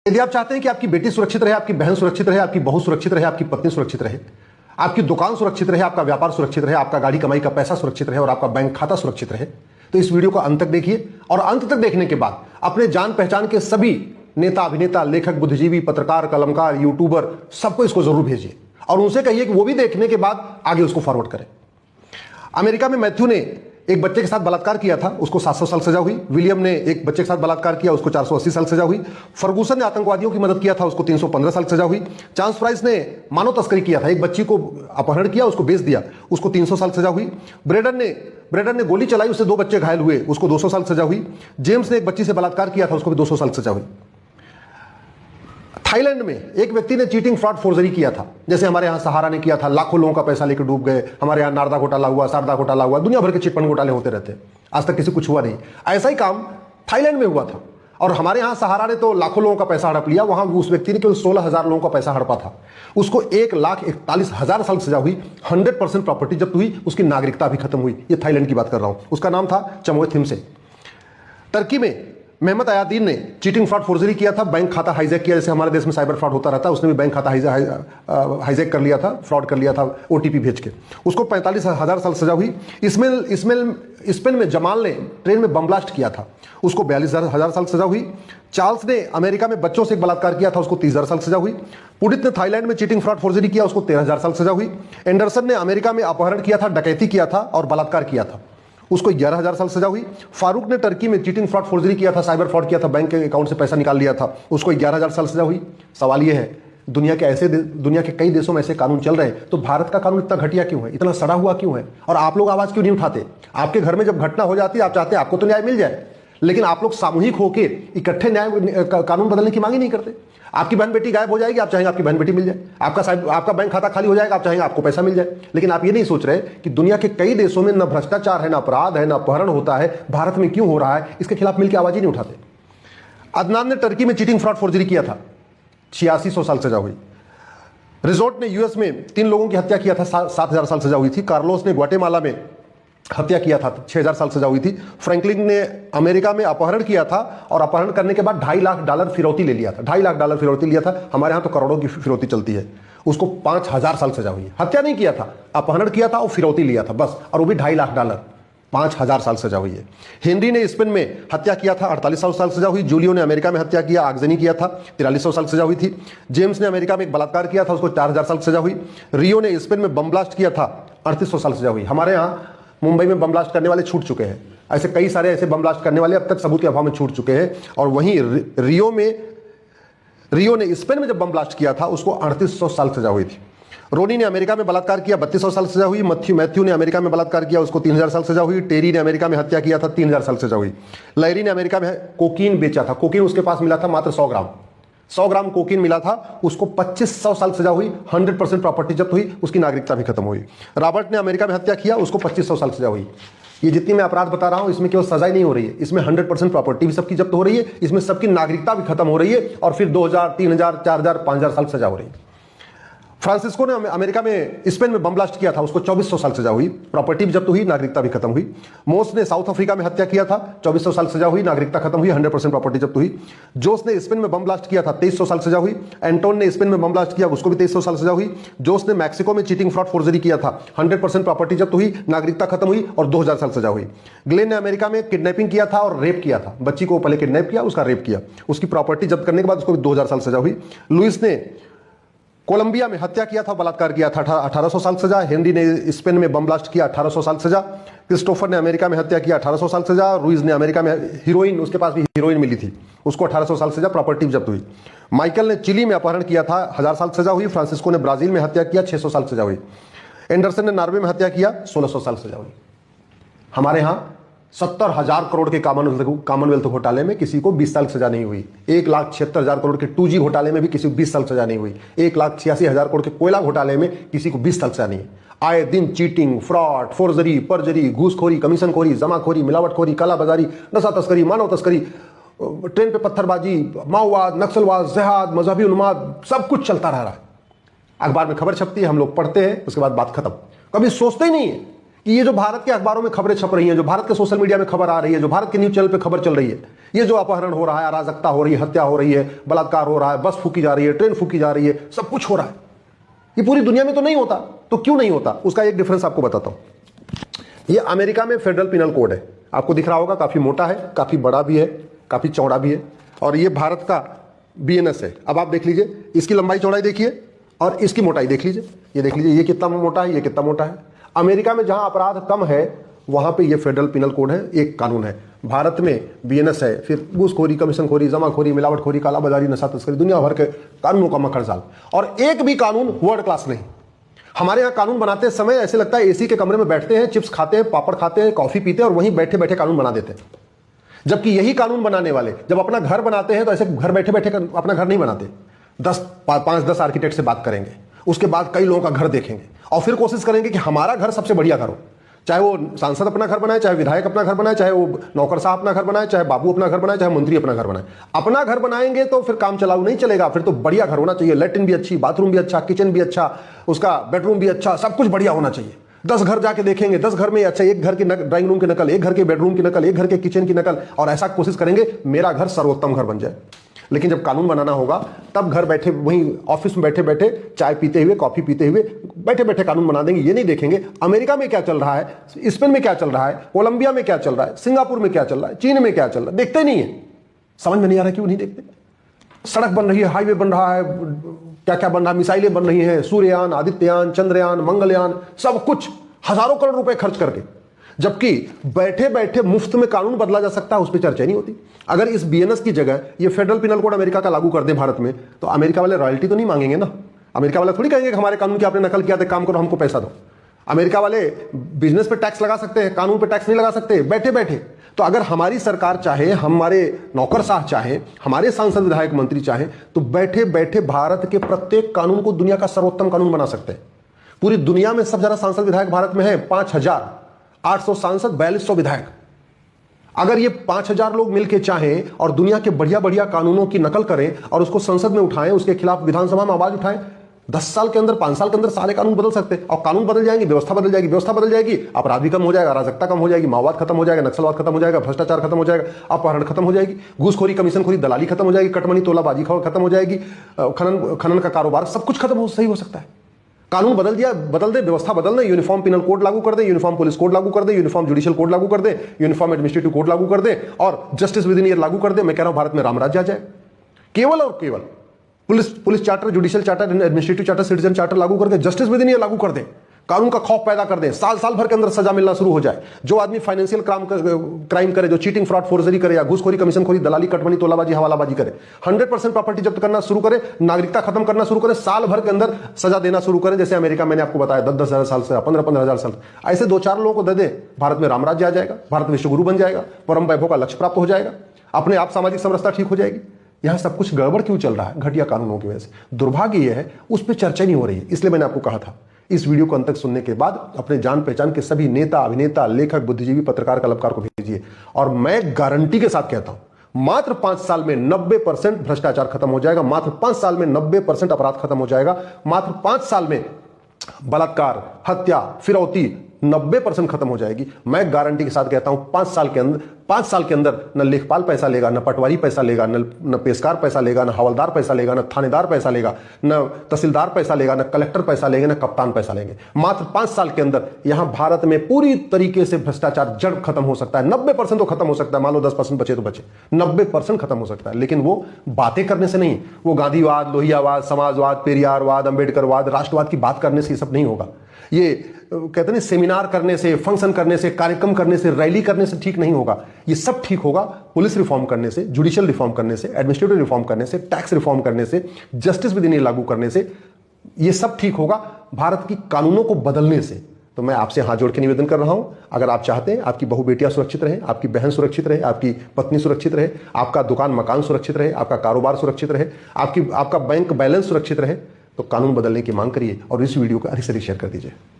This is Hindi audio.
यदि आप चाहते हैं कि आपकी बेटी सुरक्षित रहे, आपकी बहन सुरक्षित रहे, आपकी बहू सुरक्षित रहे, आपकी पत्नी सुरक्षित रहे, आपकी दुकान सुरक्षित रहे, आपका व्यापार सुरक्षित रहे, आपका गाड़ी कमाई का पैसा सुरक्षित रहे और आपका बैंक खाता सुरक्षित रहे, तो इस वीडियो को अंत तक देखिए। और अंत तक देखने के बाद अपने जान पहचान के सभी नेता, अभिनेता, लेखक, बुद्धिजीवी, पत्रकार, कलमकार, यूट्यूबर, सबको इसको जरूर भेजिए और उनसे कहिए कि वो भी देखने के बाद आगे उसको फॉरवर्ड करें। अमेरिका में मैथ्यू ने एक बच्चे के साथ बलात्कार किया था, उसको 700 साल सजा हुई। विलियम ने एक बच्चे के साथ बलात्कार किया, उसको 480 साल सजा हुई। फर्गूसन ने आतंकवादियों की मदद किया था, उसको 315 साल सजा हुई। चांस फ्राइस ने मानव तस्करी किया था, एक बच्ची को अपहरण किया, उसको बेच दिया, उसको 300 साल सजा हुई। ब्रेडन ने गोली चलाई, उससे 2 बच्चे घायल हुए, उसको 200 साल सजा हुई। जेम्स ने एक बच्ची से बलात्कार किया था, उसको भी 200 साल सजा हुई। थाईलैंड में एक व्यक्ति ने चीटिंग, फ्रॉड, फोर्जरी किया था, जैसे हमारे यहां सहारा ने किया था, लाखों लोगों का पैसा लेकर डूब गए। हमारे यहां नारदा घोटाला हुआ, शारदा घोटाला हुआ, दुनिया भर के चिटफंड घोटाले होते रहते, आज तक किसी कुछ हुआ नहीं। ऐसा ही काम थाईलैंड में हुआ था और हमारे यहां सहारा ने तो लाखों लोगों का पैसा हड़प लिया, वहां उस व्यक्ति ने केवल 16,000 लोगों का पैसा हड़पा था, उसको 1,41,000 साल सजा हुई, 100% प्रॉपर्टी जब्त हुई, उसकी नागरिकता भी खत्म हुई। ये थाईलैंड की बात कर रहा हूं, उसका नाम था चमोए थिम्से। टर्की में मेहमत अयादीन ने चीटिंग, फ्रॉड, फोर्जरी किया था, बैंक खाता हाईजैक किया, जैसे हमारे देश में साइबर फ्रॉड होता रहता है, उसने भी बैंक खाता हाईजैक कर लिया था, फ्रॉड कर लिया था ओटीपी भेज के, उसको 45,000 साल सजा हुई। स्पेन में जमाल ने ट्रेन में बम ब्लास्ट किया था, उसको 42,000 साल सजा हुई। चार्ल्स ने अमेरिका में बच्चों से बलात्कार किया था, उसको 30,000 साल सजा हुई। पुडित ने थाईलैंड में चीटिंग, फ्रॉड, फोर्जरी किया, उसको 13,000 साल सजा हुई। एंडरसन ने अमेरिका में अपहरण किया था, डकैती किया था और बलात्कार किया था, उसको 11,000 साल सजा हुई। फारूक ने टर्की में चीटिंग, फ्रॉड, फोर्जरी किया था, साइबर फ्रॉड किया था, बैंक के अकाउंट से पैसा निकाल लिया था, उसको 11,000 साल सजा हुई। सवाल यह है, दुनिया के कई देशों में ऐसे कानून चल रहे हैं, तो भारत का कानून इतना घटिया क्यों है, इतना सड़ा हुआ क्यों है, और आप लोग आवाज क्यों नहीं उठाते? आपके घर में जब घटना हो जाती है, आप चाहते हैं आपको तो न्याय मिल जाए, लेकिन आप लोग सामूहिक होकर इकट्ठे न्याय कानून बदलने की मांग ही नहीं करते। आपकी बहन बेटी गायब हो जाएगी, आप चाहेंगे आपकी बहन बेटी मिल जाए, आपका बैंक खाता खाली हो जाएगा, आप चाहेंगे आपको पैसा मिल जाए, लेकिन आप ये नहीं सोच रहे कि दुनिया के कई देशों में न भ्रष्टाचार है, न अपराध है, न अपहरण होता है, भारत में क्यों हो रहा है, इसके खिलाफ मिलकर आवाज ही नहीं उठाते। अदनान ने टर्की में चीटिंग, फ्रॉड, फोर्जरी किया था, 8600 साल सजा हुई। रिजोर्ट ने यूएस में 3 लोगों की हत्या किया था, 7,000 साल सजा हुई थी। कार्लोस ने ग्वाटेमाला में हत्या किया था, 6,000 साल सजा हुई थी। फ्रैंकलिन ने अमेरिका में अपहरण किया था और अपहरण करने के बाद $2.5 लाख फिरौती ले लिया था, $2.5 लाख फिरौती लिया था। हमारे यहां तो करोड़ों की फिरौती चलती है, उसको 5,000 साल सजा हुई है। हत्या नहीं किया था, अपहरण किया था और फिरौती लिया था बस, और वो भी $2.5 लाख, 5,000 साल सजा हुई है। हेनरी ने स्पेन में हत्या किया था, 4800 साल सजा हुई। जूलियो ने अमेरिका में हत्या किया, आगजनी किया था, 4300 साल सजा हुई थी। जेम्स ने अमेरिका में एक बलात्कार किया था, उसको 4,000 साल सजा हुई। रियो ने स्पेन में बम ब्लास्ट किया था, 3800 साल सजा हुई। हमारे यहाँ मुंबई में बम ब्लास्ट करने वाले छूट चुके हैं, ऐसे कई सारे ऐसे बम ब्लास्ट करने वाले अब तक सबूत के अभाव में छूट चुके हैं। और वहीं रियो ने स्पेन में जब बम ब्लास्ट किया था, उसको 3800 साल सजा हुई थी। रोनी ने अमेरिका में बलात्कार किया, 3200 साल सजा हुई। मैथ्यू ने अमेरिका में बलात्कार किया, उसको 3,000 साल सजा हुई। टेरी ने अमेरिका में हत्या किया था, 3,000 साल सजा हुई। लैरी ने अमेरिका में कोकीन बेचा था, कोकीन उसके पास मिला था मात्र 100 ग्राम कोकीन मिला था, उसको 2500 साल सजा हुई, 100% प्रॉपर्टी जब्त हुई, उसकी नागरिकता भी खत्म हुई। रॉबर्ट ने अमेरिका में हत्या किया, उसको 2500 साल सजा हुई। ये जितनी मैं अपराध बता रहा हूं, इसमें केवल सजा ही नहीं हो रही है, इसमें 100% प्रॉपर्टी भी सबकी जब्त हो रही है, इसमें सबकी नागरिकता भी खत्म हो रही है, और फिर 2,000, 3,000, 4,000, 5,000 साल सजा हो रही है। फ्रांसिस्को ने अमेरिका में स्पेन में बम ब्लास्ट किया था, उसको 2,400 साल सजा हुई, प्रॉपर्टी भी जब्त हुई, नागरिकता भी खत्म हुई। मोस ने साउथ अफ्रीका में हत्या किया था, 2,400 साल सजा हुई, नागरिकता खत्म हुई, 100% प्रॉपर्टी जब्त हुई। जोस ने स्पेन में बम ब्लास्ट किया था, 2,300 साल सजा हुई। एंटोन ने स्पेन में बम ब्लास्ट किया, उसको भी 2,300 साल सजा हुई। जोस ने मैक्सिको में चीटिंग, फ्रॉड, फोर्जरी किया था, 100% प्रॉपर्टी जब्त हुई, नागरिकता खत्म हुई और 2,000 साल सजा हुई। ग्लेन ने अमेरिका में किडनैपिंग किया था और रेप किया था, बच्ची को पहले किडनैप किया, उसका रेप किया, उसकी प्रॉपर्टी जब्त करने के बाद उसको भी 2,000 साल सजा हुई। लुइस ने कोलंबिया में हत्या किया था, बलात्कार किया था, 1,800 साल सजा। हेनरी ने स्पेन में बम ब्लास्ट किया, 1,800 साल सजा। क्रिस्टोफर ने अमेरिका में हत्या किया, 1,800 साल सजा। रुइज ने अमेरिका में हीरोइन, उसके पास भी हीरोइन मिली थी, उसको 1,800 साल सजा, प्रॉपर्टी जब्त हुई। माइकल ने चिली में अपहरण किया था, 1,000 साल सजा हुई। फ्रांसिस्को ने ब्राजील में हत्या किया, 600 साल सजा हुई। एंडरसन ने नॉर्वे में हत्या किया, 1,600 साल सजा हुई। हमारे यहाँ 70,000 करोड़ के कॉमनवेल्थ घोटाले में किसी को 20 साल सजा नहीं हुई। 1,76,000 करोड़ के 2G घोटाले में भी किसी को 20 साल सजा नहीं हुई। 1,86,000 करोड़ के कोयला घोटाले में किसी को 20 साल सजा नहीं है। आए दिन चीटिंग, फ्रॉड, फोर्जरी, परजरी, घूसखोरी, कमीशनखोरी, जमाखोरी, मिलावटखोरी, कालाबाजारी, नशा तस्करी, मानव तस्करी, ट्रेन पे पत्थरबाजी, माओवाद, नक्सलवाद, जिहाद, मजहबी उन्माद, सब कुछ चलता रह रहा है। अखबार में खबर छपती है, हम लोग पढ़ते हैं, उसके बाद बात खत्म। कभी सोचते ही नहीं है कि ये जो भारत के अखबारों में खबरें छप रही हैं, जो भारत के सोशल मीडिया में खबर आ रही है, जो भारत के न्यूज चैनल पे खबर चल रही है, ये जो अपहरण हो रहा है, अराजकता हो रही है, हत्या हो रही है, बलात्कार हो रहा है, बस फूकी जा रही है, ट्रेन फूकी जा रही है, सब कुछ हो रहा है, ये पूरी दुनिया में तो नहीं होता। तो क्यों नहीं होता, उसका एक डिफरेंस आपको बताता हूं। ये अमेरिका में फेडरल पिनल कोड है, आपको दिख रहा होगा, काफी मोटा है, काफी बड़ा भी है, काफी चौड़ा भी है। और ये भारत का बीएनएस है। अब आप देख लीजिए, इसकी लंबाई चौड़ाई देखिए और इसकी मोटाई देख लीजिए, ये देख लीजिए, ये कितना मोटा है, ये कितना मोटा है। अमेरिका में जहां अपराध कम है वहां पे ये फेडरल पिनल कोड है, एक कानून है। भारत में बीएनएस है, फिर घूसखोरी, कमीशनखोरी, जमाखोरी, मिलावटखोरी, कालाबाजारी, नशा तस्करी, दुनिया भर के कानूनों का मखरजाल, और एक भी कानून वर्ल्ड क्लास नहीं। हमारे यहाँ कानून बनाते समय ऐसे लगता है एसी के कमरे में बैठते हैं, चिप्स खाते हैं, पापड़ खाते हैं, कॉफी पीते हैं और वहीं बैठे बैठे कानून बना देते हैं। जबकि यही कानून बनाने वाले जब अपना घर बनाते हैं तो ऐसे घर बैठे बैठे अपना घर नहीं बनाते, 5-10 आर्किटेक्ट से बात करेंगे, उसके बाद कई लोगों का घर देखेंगे और फिर कोशिश करेंगे कि हमारा घर सबसे बढ़िया घर हो। चाहे वो सांसद अपना घर बनाए, चाहे विधायक अपना घर बनाए, चाहे वो नौकर साहब अपना घर बनाए, चाहे बाबू अपना घर बनाए, चाहे मंत्री अपना घर बनाए। अपना घर बनाएंगे तो फिर काम चलाऊ नहीं चलेगा, फिर तो बढ़िया घर होना चाहिए, लैट्रिन भी अच्छी, बाथरूम भी अच्छा, किचन भी अच्छा, उसका बेडरूम भी अच्छा, सब कुछ बढ़िया होना चाहिए। 10 घर जाके देखेंगे, 10 घर में अच्छा, एक घर की ड्राइंग रूम की नकल, एक घर के बेडरूम की नकल, एक घर के किचन की नकल, और ऐसा कोशिश करेंगे मेरा घर सर्वोत्तम घर बन जाए। लेकिन जब कानून बनाना होगा तब घर बैठे, वहीं ऑफिस में बैठे बैठे चाय पीते हुए, कॉफी पीते हुए बैठे बैठे कानून बना देंगे। ये नहीं देखेंगे अमेरिका में क्या चल रहा है, स्पेन में क्या चल रहा है, कोलंबिया में क्या चल रहा है, सिंगापुर में क्या चल रहा है, चीन में क्या चल रहा है, देखते नहीं है। समझ में नहीं आ रहा क्यों नहीं देखते। सड़क बन रही है, हाईवे बन रहा है, क्या क्या बन रहा है, मिसाइलें बन रही हैं, सूर्ययान, आदित्ययान, चंद्रयान, मंगलयान, सब कुछ हजारों करोड़ रुपए खर्च करके, जबकि बैठे बैठे मुफ्त में कानून बदला जा सकता है, उस पर चर्चा नहीं होती। अगर इस बीएनएस की जगह ये फेडरल पिनल कोड अमेरिका का लागू कर दे भारत में, तो अमेरिका वाले रॉयल्टी तो नहीं मांगेंगे ना। अमेरिका वाले थोड़ी कहेंगे कि हमारे कानून की आपने नकल किया था, काम करो, हमको पैसा दो। अमेरिका वाले बिजनेस पे टैक्स लगा सकते हैं, कानून पे टैक्स नहीं लगा सकते बैठे बैठे। तो अगर हमारी सरकार चाहे, हमारे नौकरशाह चाहे, हमारे सांसद विधायक मंत्री चाहे, तो बैठे बैठे भारत के प्रत्येक कानून को दुनिया का सर्वोत्तम कानून बना सकते हैं। पूरी दुनिया में सब ज्यादा सांसद विधायक भारत में है, 5800 सांसद, 4200 विधायक। अगर ये 5000 लोग मिलकर चाहें और दुनिया के बढ़िया बढ़िया कानूनों की नकल करें और उसको संसद में उठाएं, उसके खिलाफ विधानसभा में आवाज उठाएं, 10 साल के अंदर, 5 साल के अंदर सारे कानून बदल सकते हैं। और कानून बदल जाएंगे, व्यवस्था बदल जाएगी, व्यवस्था बदल जाएगी, अपराध भी कम हो जाएगा, अराजकता कम हो जाएगी, माओवाद खत्म हो जाएगा, नक्सलवाद खत्म हो जाएगा, भ्रष्टाचार खत्म हो जाएगा, अपहरण खत्म हो जाएगी, घूसखोरी, कमीशनखोरी, दलाली खत्म हो जाएगी, कटमनी, तोलाबाजी खत्म हो जाएगी, खनन का कारोबार, सब कुछ खत्म सही हो सकता है। कानून बदल दे, व्यवस्था बदल दे, यूनिफॉर्म पिनल कोड लागू कर दे, यूनिफॉर्म पुलिस कोड लागू कर दे, यूनिफॉर्म जुडिशियल कोड लागू कर दे, यूनिफॉर्म एडमिनिस्ट्रेटिव कोड लागू कर दे और जस्टिस विद इन ईयर लागू कर दे। मैं कह रहा हूं भारत में रामराज्य आ जाए। केवल और केवल police charter, judicial charter, administrative charter, citizen charter लागू करके जस्टिस विद इन ईयर लागू कर दे, कानून का खौफ पैदा कर दे, साल भर के अंदर सजा मिलना शुरू हो जाए। जो आदमी फाइनेंशियल क्राइम करे, जो चीटिंग, फ्रॉड, फोर्जरी करे, या घूसखोरी, कमीशनखोरी, दलाली, कटमनी, तोलाबाजी, हवालाबाजी करे, 100% प्रॉपर्टी जब्त करना शुरू करे, नागरिकता खत्म करना शुरू करे, साल भर के अंदर सजा देना शुरू करे। जैसे अमेरिका, मैंने आपको बताया, 10-10 हजार साल से 15-15 हजार साल, ऐसे 2-4 लोगों को दे दे, भारत में रामराज्य आ जाएगा, भारत विश्वगुरु बन जाएगा, परम वैभव का लक्ष्य प्राप्त हो जाएगा, अपने आप सामाजिक समरसता ठीक हो जाएगी। यहां सब कुछ गड़बड़ क्यों चल रहा है? घटिया कानूनों की वजह से। दुर्भाग्य यह है उस पर चर्चा नहीं हो रही है। इसलिए मैंने आपको कहा था, इस वीडियो को अंत तक सुनने के बाद अपने जान पहचान के सभी नेता, अभिनेता, लेखक, बुद्धिजीवी, पत्रकार, कलाकार को भेजिए। और मैं गारंटी के साथ कहता हूं, मात्र 5 साल में 90% भ्रष्टाचार खत्म हो जाएगा, मात्र 5 साल में 90% अपराध खत्म हो जाएगा, मात्र 5 साल में बलात्कार, हत्या, फिरौती 90% खत्म हो जाएगी। मैं गारंटी के साथ कहता हूं 5 साल के अंदर न लेखपाल पैसा लेगा, न पटवारी पैसा लेगा, न पेशकार पैसा लेगा, न हवलदार पैसा लेगा, न थानेदार पैसा लेगा, न तहसीलदार पैसा लेगा, न कलेक्टर पैसा लेंगे, न कप्तान पैसा लेंगे। मात्र 5 साल के अंदर यहां भारत में पूरी तरीके से भ्रष्टाचार जड़ खत्म हो सकता है। 90% तो खत्म हो सकता है, मान लो 10% बचे तो बचे, 90% खत्म हो सकता है। लेकिन वो बातें करने से नहीं, वो गांधीवाद, लोहियावाद, समाजवाद, पेरियारवाद, अंबेडकरवाद, राष्ट्रवाद की बात करने से ये सब नहीं होगा। ये कहते हैं सेमिनार करने से, फंक्शन करने से, कार्यक्रम करने से, रैली करने से ठीक नहीं होगा। ये सब ठीक होगा पुलिस रिफॉर्म करने से, जुडिशियल रिफॉर्म करने से, एडमिनिस्ट्रेटिव रिफॉर्म करने से, टैक्स रिफॉर्म करने से, जस्टिस विद इन ईयर लागू करने से। ये सब ठीक होगा भारत की कानूनों को बदलने से। तो मैं आपसे हाथ जोड़ के निवेदन कर रहा हूं, अगर आप चाहते हैं आपकी बहु बेटियां सुरक्षित रहे, आपकी बहन सुरक्षित रहे, आपकी पत्नी सुरक्षित रहे, आपका दुकान मकान सुरक्षित रहे, आपका कारोबार सुरक्षित रहे, आपका बैंक बैलेंस सुरक्षित रहे, तो कानून बदलने की मांग करिए और इस वीडियो को अधिक से अधिक शेयर कर दीजिए।